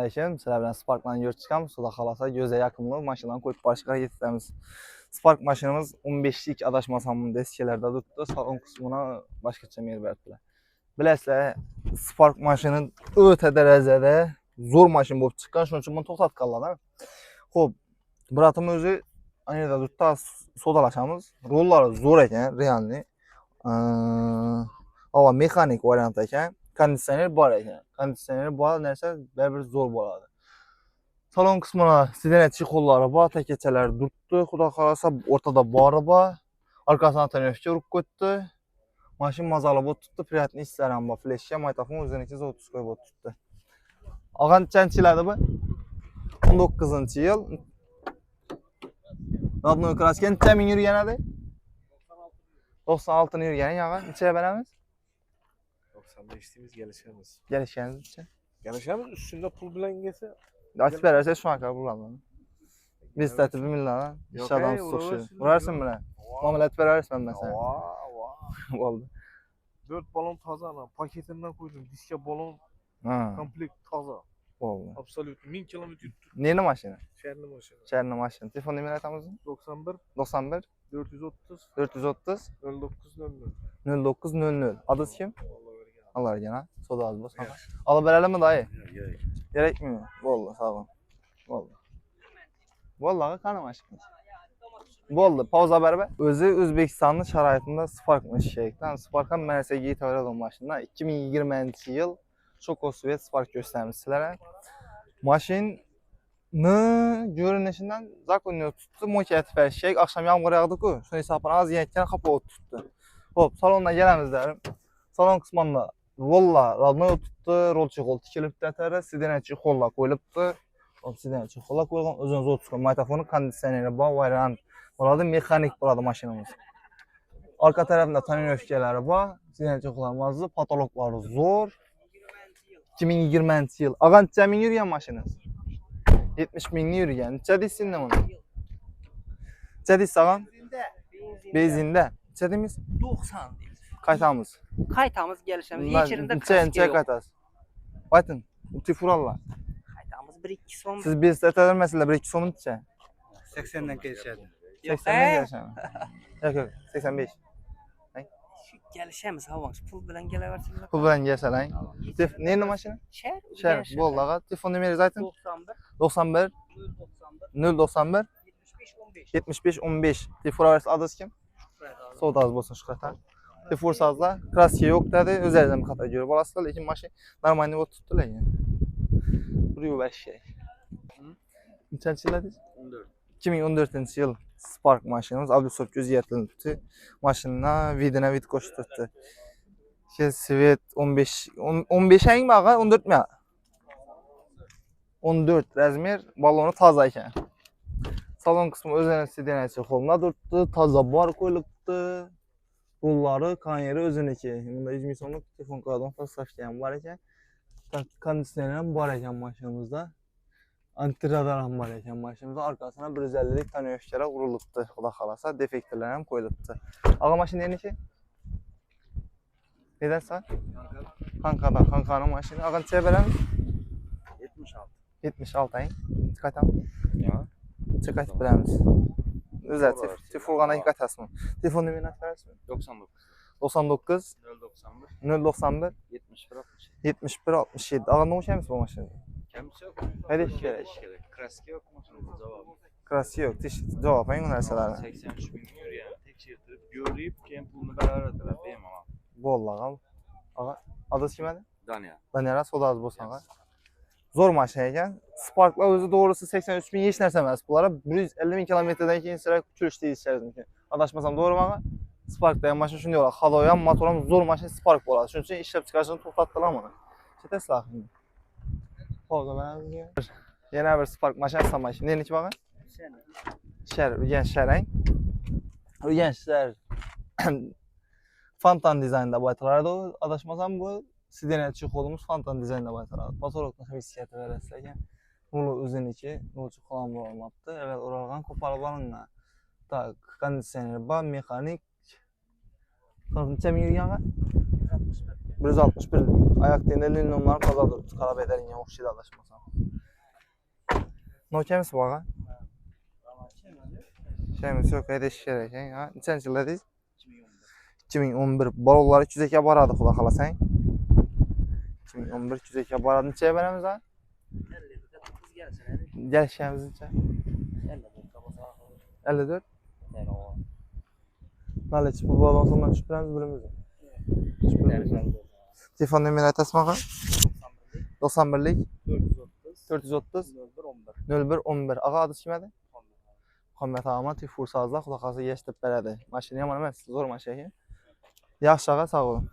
Selamünaleyküm. Sizler bilen Spark'la yo'l chiqamiz. Xudo xolasa göze yaqinli mashinalarni qo'yib borishga harakat etamiz. Spark mashinamiz 15lik adashmasam deskilarda turibdi. Salon qismini boshqacha mer beribdilar. Bilasizlar, Spark mashina o'ta darajada zo'r mashina bo'lib chiqqan, shuning uchun buni to'xtatganlar. Xo'p, bratim o'zi ayda turibdi, sodalashamiz. Rollari zo'r ekan, realni. Havo mexanik variant ekan. Konditsioner bor ekan. Konditsioner bor narsa baribir zo'r bo'ladi. Salon qismida sidena chexollari bor, takachalar turibdi. Xudo xolasa o'rtada bori bor. Orqasidan tonyoshga urib qo'yibdi. Mashina mazali bo'lib turibdi. Приятный islar ham bor. Fleshga, maytafon o'ziniki zavod qo'yib turibdi. Olgan qancha yiladi bu? 19-yil. Rodnoy kraska necha ming yurgan edi? 96 ni yurgan, yog'i. Necha beramiz? 95 deymiz, gelişemiz. Gelişganingizcha. Gelişemiz üstünde pul bilen gelse. Açıp vererse şu an kadar bulamam. Biz tertibi millah. İş adamı sokuşu. Vurarsın bile. Muamelet verersin ben sana. Oldu. 4 balon taze ana. Paketinden koydum. Diske balon komplekt taze. Oldu. Absolut 1000 kilometre yuttu. Neyine maşını? Şehirli maşını. Şehirli maşını. Telefon numarayı atamızın? 91 430 0900. 0900. Adınız kim? Allah vergen ha. Soda az bu sana. Evet. Alıverelim mi dayı? Gerek. Gerekmiyor. Vallahi sağ olun. Vallahi. Vallahi kanım aşkım. Bo'ldi, pauza berbe. O'zi O'zbekistonning sharoitida Spark'ni ishlayotgan. Spark'dan MSG tayyorlagan mashina 2020-yil Chokosvet Spark ko'rsatamiz sizlarga. Mashinani ko'rinishidan zakonniy tutdi, mo'kat berishak, oqshom yomg'ir yog'di-ku, shuni hisobini az yetgan qapov tutdi. Xo'p, salondan kelamiz derim. Salon qismida rollar, rodnoy tutdi, rol chexol tikilibdi, tara sidena chexollar qo'yilibdi. Sidena chexollar qo'yilgan, o'zini o'tgan maytafoni, konditsioneri bor, variant bo'ladi, mexanik bo'ladi mashinamiz. Orqa tarafida tonyoshkalari bor, sidena chexollar mazza, patologlari zo'r. 2020-yil. Qancha ming yurgan mashinamiz? 70 mingni yurgan. Necha deysiz buni? Necha deysiz og'am? Benzinda. Necha deymiz? 90 deymiz. Qaytamiz. Qaytamiz gelişemiz. Yechirinde Necha qaytasiz? Ayting. Tifurallar. Qaytamiz 1-2 so'm. Siz bezda ta'tirmasizlar 1-2 so'm necha? 80 dan kelishadi. 80 dan kelishami? Yo'q, 85. Shu gelişemiz havo. Pul bilan kelaversinlar. Pul bilan kelsalang. Neyni mashina? Shar. Bo'ldi, og'a. Telefon nomeringizni ayting. 91 091 75 15. Tifuraversiz adres kim? Sodaz bo'lsin Shuhrat. Tifursazlar, kraska yo'q dedi, o'zingizdan xato ko'rib olasizlar, lekin mashina normalniy bo'lib turibdi lekin. Buri bashshay. Nechanchi yil dedingiz? 2014-yil Spark mashinamiz Abdusop o'zgartirilibdi. Mashina vidina vid qo'shib turibdi. Svet 15 hangmi og'a? 14 mi? 14 razmer, baloni toza ekan. Salon qismi o'zining sidenasi qo'lida turibdi, toza bor qo'yilibdi. Rollari, kanyeri o'ziniki. Bunda 100 ming so'mlik telefon qiladigan поставка ham bor ekan. Konditsioner ham bor ekan mashinamizda. Antiradar ham bor ekan mashinamizda. Orqasidan 150 lik tonyoshkalar urilibdi. Xudo xolasa, defektlar ham qo'yilibdi. Og'a mashina nechchi? Nedasi? Xanqaning mashina. Og'a necha beramiz? 76. 76 ang. Qaytamiz? Ya. Necha qaytib beramiz? O'zi tifurg'anaga qaytasizmi? Telefon nomerini aytasizmi? 99 99 091 091 71 67. 71 67. Og'a o'xshaymiz bu mashina. Kamisi yok. Haydi kerak. Kraska yok maşında cevabı. Krasi yo'q. Javob bu narsalarni. 83 bin yurgan. Tekshirtirib, ko'rib, keyin pulni baraveradilar, bemalol. Bo'ldi og'a. Og'a, adres kim edi? Daniya. Daniya so'daz bo'lsin og'a. Zo'r mashina ekan. Spark'lar o'zi to'g'risi 83 ming hech narsa emas. Bular 150 ming kilometrdan keyin sira kuchlish deyishingiz mumkin. Adashmasam to'g'rimi og'a? Spark'da ham mashina shunday bo'ladi. Havo ham, motor ham zo'r mashina Spark bo'ladi. Shuning uchun ishlab chiqarishni to'xtatdilar buni. Chetasizlar. Hozir mana yana bir Spark mashinasi mashina. Nechchi og'a? Shar, urgan sharang. Urgan shar. Fontan dizaynda baytaradi. Adashmasam bu sidena chexolimiz fontan dizaynda baytaradi. Pasorokni hissiyati berasiz ekan. Buni o'ziniki, no'chi qo'lon bo'lmabdi. Avval uralgan qo'parib olingan. Tak, konditsioner bor, mexanik. Qancha ming yurgan? 161. Oyoq tendali nomlar toza turibdi. Qarab aytaringa o'xshaydi adashmasam. Nokia'mız bu ağa? Şeyimiz yok, edeş gerek. Ha? Neçənci yıldayız? 2011. Balolar 200'e baradı kula xalasan. 2011 200'e baradı. Neçəyə verəmiz ha? Biz gelsen hadi. Gəlişimizcə. 54. Nalet bu balon sonra çıkırız bölümümüzü. Telefon numarayı aytasın ağa? 91'lik 430 01 11. Ağa adı kim idi? Muhammed ağama tifur sazla kulaqası yeşdib belədi. Maşını yaman emas, zor maşını. Yaxşı ağa, sağ olun.